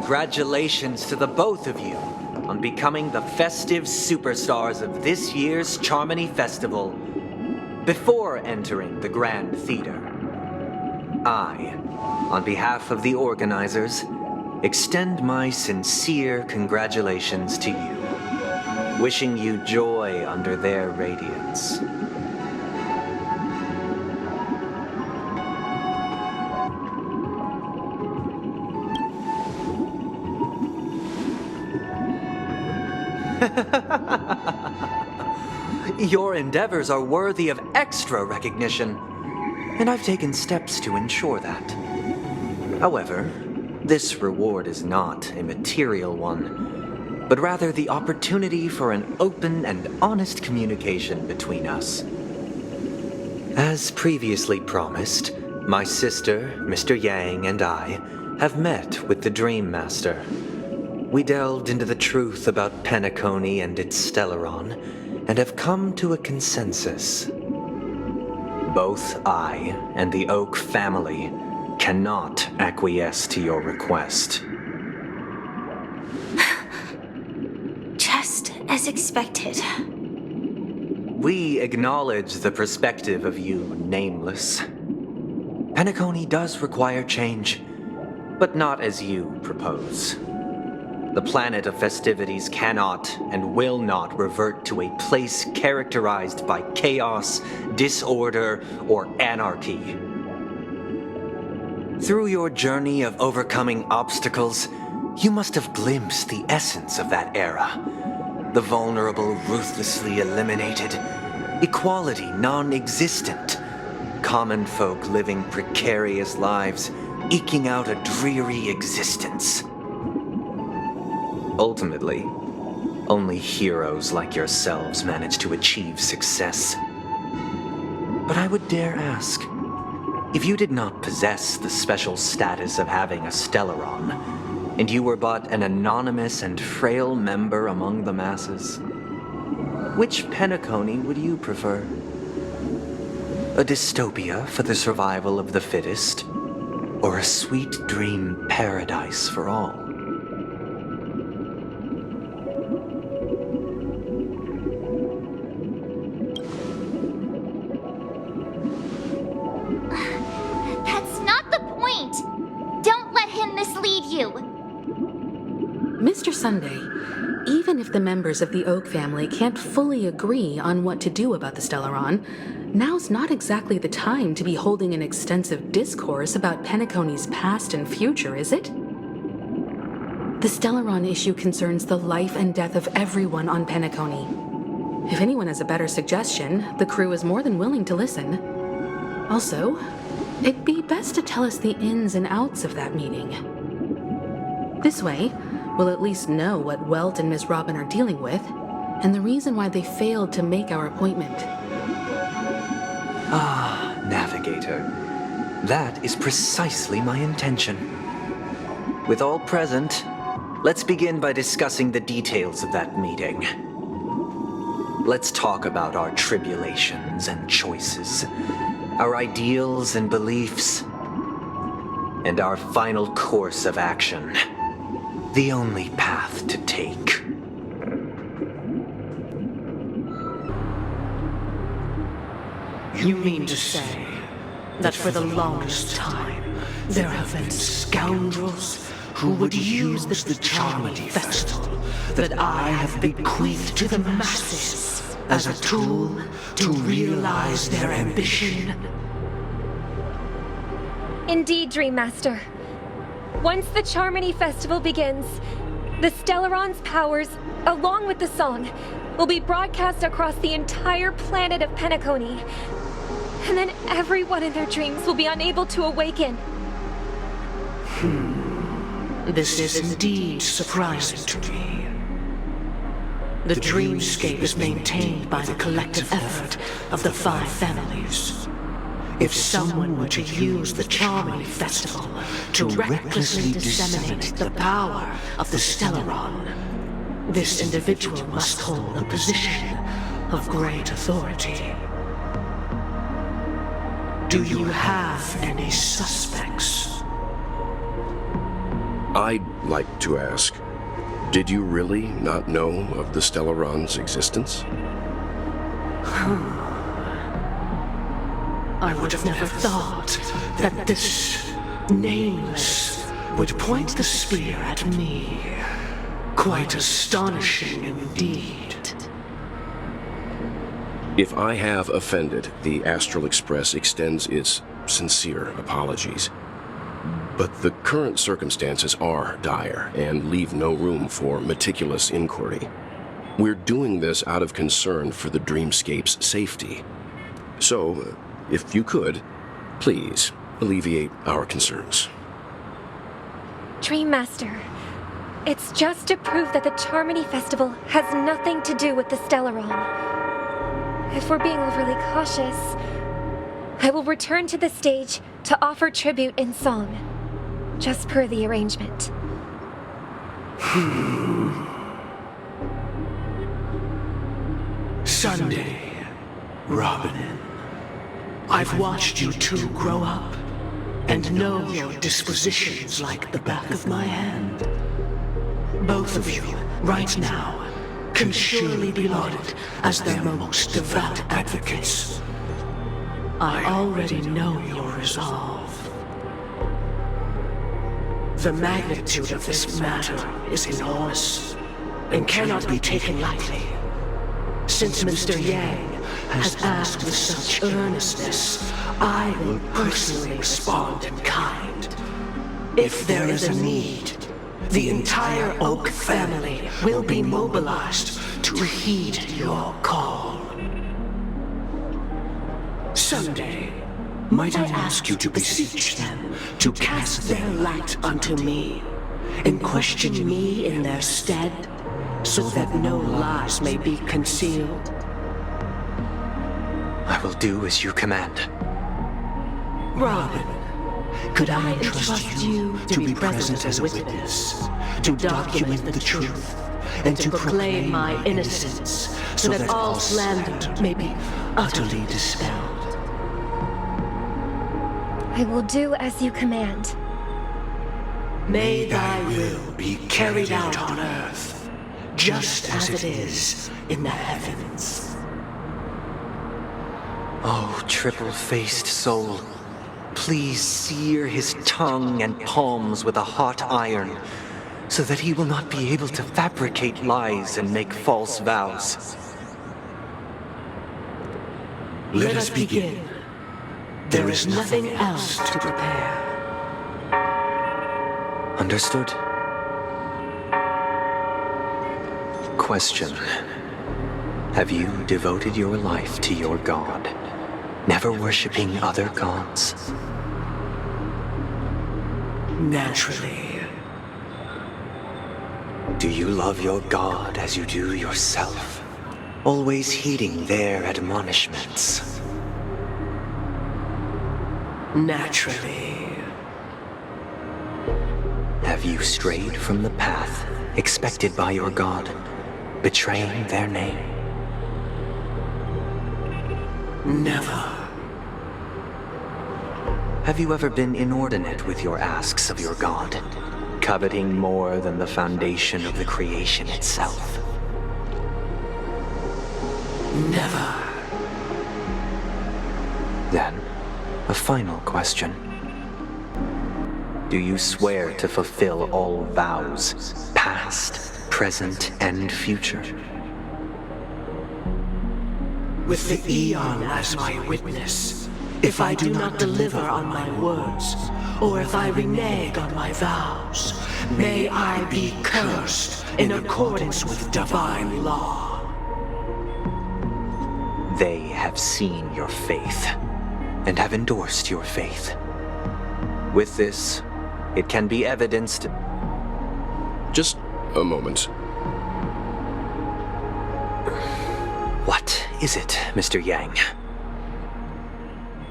congratulations to the both of you on becoming the festive superstars of this year's Charmony Festival before entering the Grand Theater. I, on behalf of the organizers, extend my sincere congratulations to you, wishing you joy under their radiance. Your endeavors are worthy of extra recognition, and I've taken steps to ensure that. However, this reward is not a material one, but rather the opportunity for an open and honest communication between us. As previously promised, my sister, Mr. Yang, and I have met with the Dream Master. We delved into the truth about Penacony and its Stellaron, and have come to a consensus. Both I and the Oak family cannot acquiesce to your request. Just as expected. We acknowledge the perspective of you, Nameless. Penacony does require change, but not as you propose. The planet of festivities cannot and will not revert to a place characterized by chaos, disorder, or anarchy. Through your journey of overcoming obstacles, you must have glimpsed the essence of that era. The vulnerable ruthlessly eliminated, equality non-existent, common folk living precarious lives, eking out a dreary existence. Ultimately, only heroes like yourselves manage to achieve success. But I would dare ask, if you did not possess the special status of having a Stellaron, and you were but an anonymous and frail member among the masses, which Penacony would you prefer? A dystopia for the survival of the fittest, or a sweet dream paradise for all? Mr. Sunday, even if the members of the Oak family can't fully agree on what to do about the Stellaron, now's not exactly the time to be holding an extensive discourse about Penacony's past and future, is it? The Stellaron issue concerns the life and death of everyone on Penacony. If anyone has a better suggestion, the crew is more than willing to listen. Also, it'd be best to tell us the ins and outs of that meeting. This way, we'll at least know what Welt and Miss Robin are dealing with, and the reason why they failed to make our appointment. Ah, Navigator. That is precisely my intention. With all present, let's begin by discussing the details of that meeting. Let's talk about our tribulations and choices, our ideals and beliefs, and our final course of action. The only path to take. You mean to say that for the longest time, there have been scoundrels who would use the Charmony Festival that I have bequeathed to the masses as a tool to realize their ambition? Indeed, Dream Master. Once the Charmony Festival begins, the Stellaron's powers, along with the song, will be broadcast across the entire planet of Penacony. And then everyone in their dreams will be unable to awaken. This is indeed surprising to me. The dreamscape is maintained by the collective effort of the 5 families. If someone were to use the Charmony Festival to recklessly disseminate the power of the Stellaron, this individual must hold a position of great authority. Do you have any suspects? I'd like to ask, did you really not know of the Stellaron's existence? I would have never thought that this nameless would point the spear at me. Quite astonishing indeed. If I have offended, the Astral Express extends its sincere apologies. But the current circumstances are dire and leave no room for meticulous inquiry. We're doing this out of concern for the Dreamscape's safety. So, if you could, please alleviate our concerns. Dream Master, it's just to prove that the Charmony Festival has nothing to do with the Stellaron. If we're being overly cautious, I will return to the stage to offer tribute in song, just per the arrangement. Sunday, Robin. I've watched you two grow up and know your dispositions like the back of my hand. Both of you, right now, can surely be lauded as their most devout advocates. I already know your resolve. The magnitude of this matter is enormous and cannot be taken lightly. Since Mr. Yang has asked with such earnestness, I will personally respond in kind. If there is a need, the entire Oak family will be mobilized to heed your call. Someday, might I ask you to beseech them to cast their light unto me and question me in their stead, so that no lies may be concealed? I will do as you command. Robin, could I entrust you to be present as a witness, to document the truth, and to proclaim my innocence, so that all slander may be utterly dispelled? I will do as you command. May thy will be carried out on earth, just as it is in the heavens. Oh, triple-faced soul, please sear his tongue and palms with a hot iron, so that he will not be able to fabricate lies and make false vows. Let us begin. There is nothing else to prepare. Understood. Question. Have you devoted your life to your god, never worshipping other gods? Naturally. Do you love your god as you do yourself, always heeding their admonishments? Naturally. Have you strayed from the path expected by your god, betraying their name? Never. Have you ever been inordinate with your asks of your god, coveting more than the foundation of the creation itself? Never. Then, a final question. Do you swear to fulfill all vows, past, present, and future? With the Eon as my witness, if I do not deliver on my words, or if I renege on my vows, may I be cursed in accordance with divine law. They have seen your faith, and have endorsed your faith. With this, it can be evidenced... Just a moment. What is it, Mr. Yang?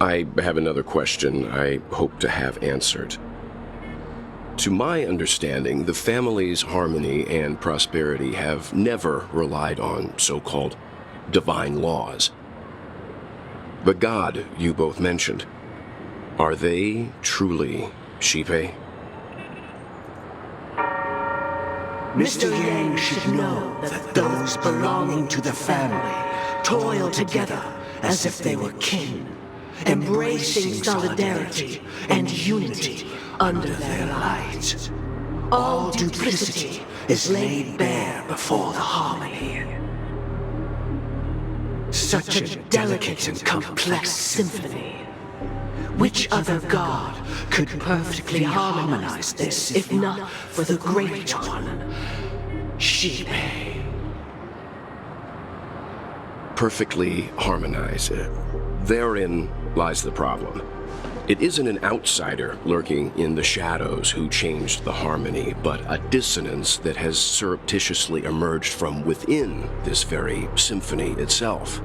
I have another question I hope to have answered. To my understanding, the family's harmony and prosperity have never relied on so-called divine laws. The god you both mentioned, are they truly Shipe? Mr. Yang should know that those belonging to the family toil together as if they were kin, embracing solidarity and unity under their light. All duplicity is laid bare before the harmony. Such a delicate and complex symphony. Which other god could perfectly harmonize this, if not for the Great One, Shipe? Perfectly harmonize. Therein lies the problem. It isn't an outsider lurking in the shadows who changed the harmony, but a dissonance that has surreptitiously emerged from within this very symphony itself.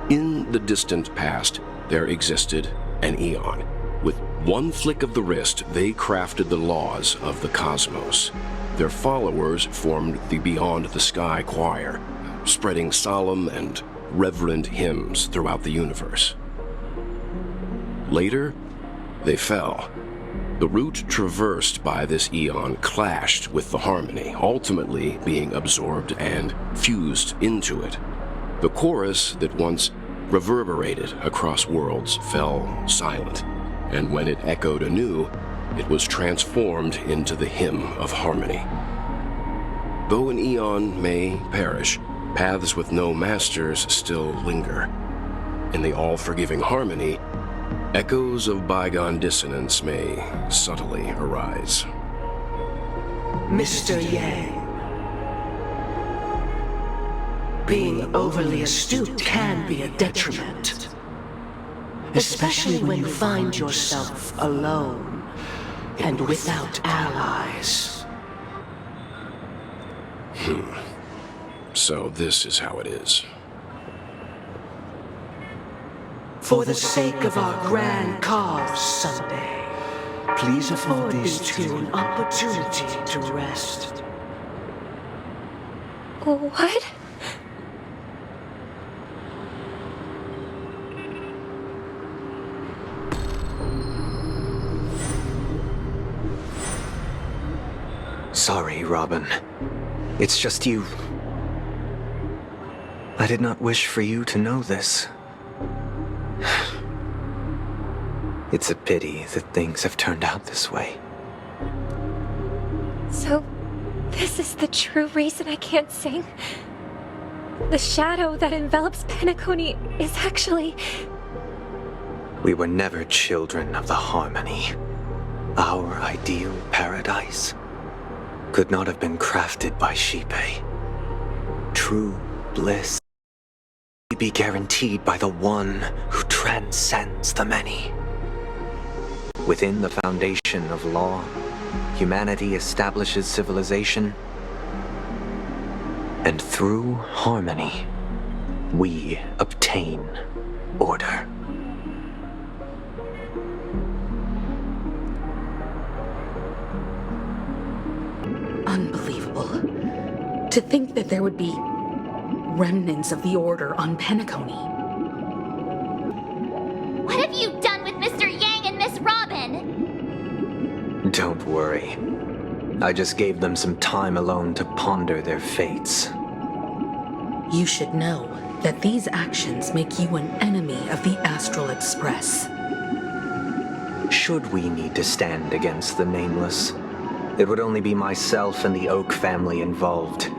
In the distant past, there existed an eon. With one flick of the wrist, they crafted the laws of the cosmos. Their followers formed the Beyond the Sky Choir, spreading solemn and reverent hymns throughout the universe. Later, they fell. The route traversed by this eon clashed with the harmony, ultimately being absorbed and fused into it. The chorus that once reverberated across worlds fell silent, and when it echoed anew, it was transformed into the hymn of harmony. Though an eon may perish, paths with no masters still linger. In the all-forgiving harmony, echoes of bygone dissonance may subtly arise. Mr. Yang. Being overly astute can be a detriment. Especially when you find yourself alone and without allies. So this is how it is. For the sake of our grand cause someday, please afford these two an opportunity to rest. What? Sorry, Robin. It's just you. I did not wish for you to know this. It's a pity that things have turned out this way. So, this is the true reason I can't sing? The shadow that envelops Penacony is actually... We were never children of the harmony. Our ideal paradise could not have been crafted by Shipe. True bliss will be guaranteed by the one who transcends the many. Within the foundation of law, humanity establishes civilization, and through harmony, we obtain order. Unbelievable. To think that there would be remnants of the Order on Penacony. What have you done with Mr. Yang and Miss Robin? Don't worry. I just gave them some time alone to ponder their fates. You should know that these actions make you an enemy of the Astral Express. Should we need to stand against the Nameless, it would only be myself and the Oak family involved.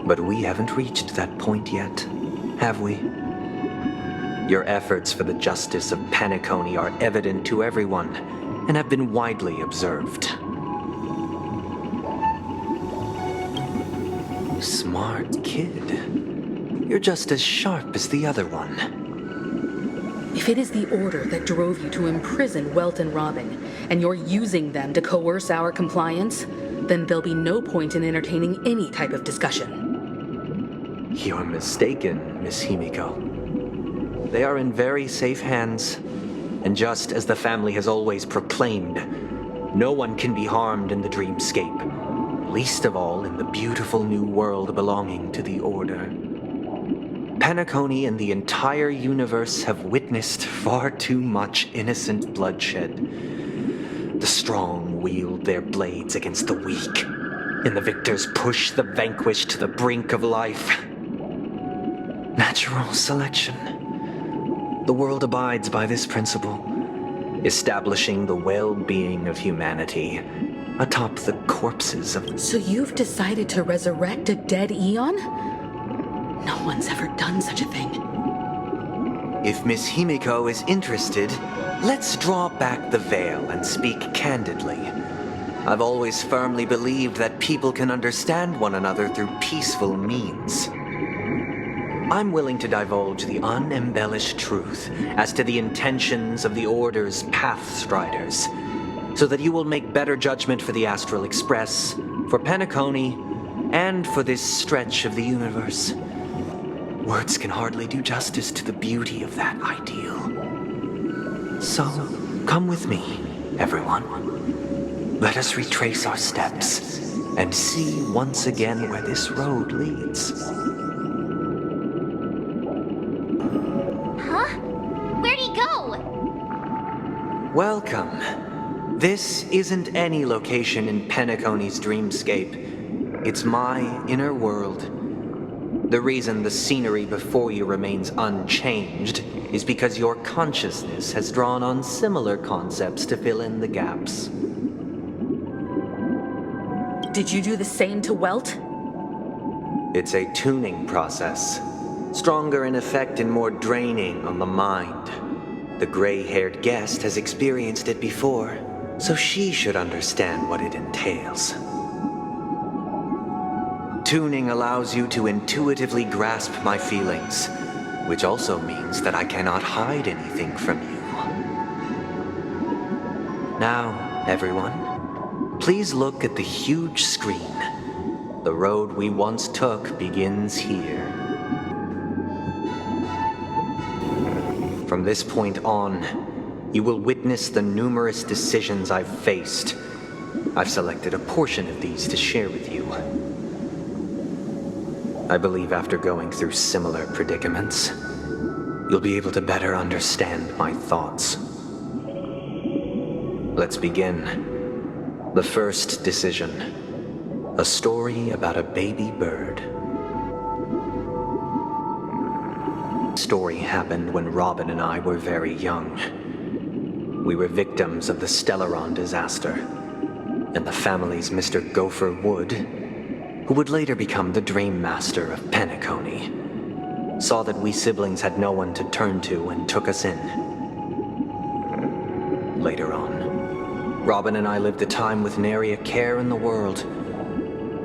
But we haven't reached that point yet, have we? Your efforts for the justice of Penacony are evident to everyone, and have been widely observed. Smart kid. You're just as sharp as the other one. If it is the Order that drove you to imprison Welt and Robin, and you're using them to coerce our compliance, then there'll be no point in entertaining any type of discussion. You're mistaken, Miss Himiko. They are in very safe hands, and just as the family has always proclaimed, no one can be harmed in the dreamscape, least of all in the beautiful new world belonging to the Order. Penacony and the entire universe have witnessed far too much innocent bloodshed. The strong wield their blades against the weak, and the victors push the vanquished to the brink of life. Natural selection. The world abides by this principle, establishing the well-being of humanity atop the corpses of... So you've decided to resurrect a dead Eon? No one's ever done such a thing. If Miss Himiko is interested, let's draw back the veil and speak candidly. I've always firmly believed that people can understand one another through peaceful means. I'm willing to divulge the unembellished truth as to the intentions of the Order's Pathstriders, so that you will make better judgment for the Astral Express, for Penacony, and for this stretch of the universe. Words can hardly do justice to the beauty of that ideal. So, come with me, everyone. Let us retrace our steps and see once again where this road leads. Huh? Where'd he go? Welcome. This isn't any location in Penacony's dreamscape. It's my inner world. The reason the scenery before you remains unchanged is because your consciousness has drawn on similar concepts to fill in the gaps. Did you do the same to Welt? It's a tuning process. Stronger in effect and more draining on the mind. The gray-haired guest has experienced it before, so she should understand what it entails. Tuning allows you to intuitively grasp my feelings, which also means that I cannot hide anything from you. Now, everyone, please look at the huge screen. The road we once took begins here. From this point on, you will witness the numerous decisions I've faced. I've selected a portion of these to share with you. I believe after going through similar predicaments, you'll be able to better understand my thoughts. Let's begin. The first decision. A story about a baby bird. The story happened when Robin and I were very young. We were victims of the Stellaron disaster, and the family's Mr. Gopher Wood, who would later become the Dream Master of Penacony, saw that we siblings had no one to turn to and took us in. Later on, Robin and I lived a time with nary a care in the world.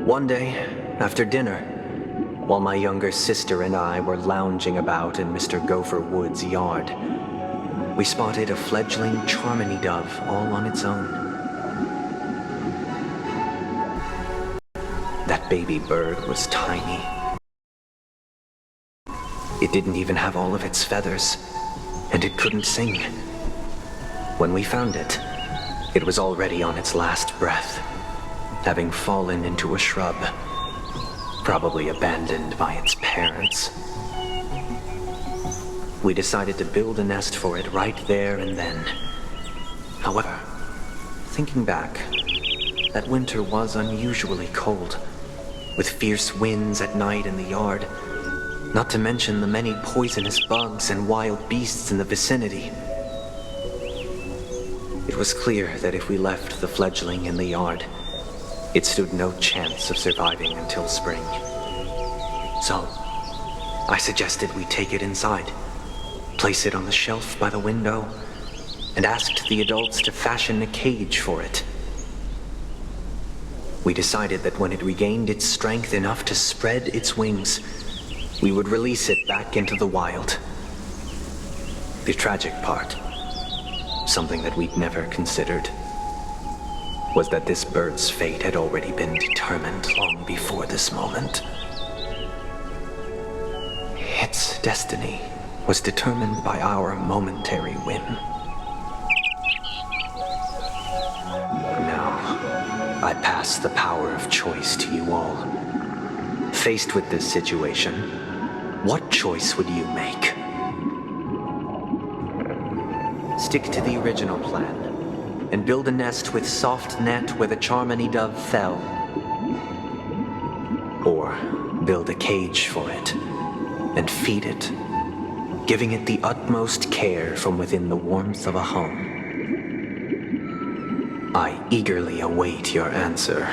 One day, after dinner, while my younger sister and I were lounging about in Mr. Gopher Wood's yard, we spotted a fledgling Charmony dove all on its own. That baby bird was tiny. It didn't even have all of its feathers, and it couldn't sing. When we found it, it was already on its last breath, having fallen into a shrub, probably abandoned by its parents. We decided to build a nest for it right there and then. However, thinking back, that winter was unusually cold, with fierce winds at night in the yard, not to mention the many poisonous bugs and wild beasts in the vicinity. It was clear that if we left the fledgling in the yard, it stood no chance of surviving until spring. So, I suggested we take it inside, place it on the shelf by the window, and asked the adults to fashion a cage for it. We decided that when it regained its strength enough to spread its wings, we would release it back into the wild. The tragic part, something that we'd never considered, was that this bird's fate had already been determined long before this moment. Its destiny was determined by our momentary whim. I pass the power of choice to you all. Faced with this situation, what choice would you make? Stick to the original plan, and build a nest with soft net where the Charmony dove fell. build a cage for it, and feed it, giving it the utmost care from within the warmth of a home. I eagerly await your answer.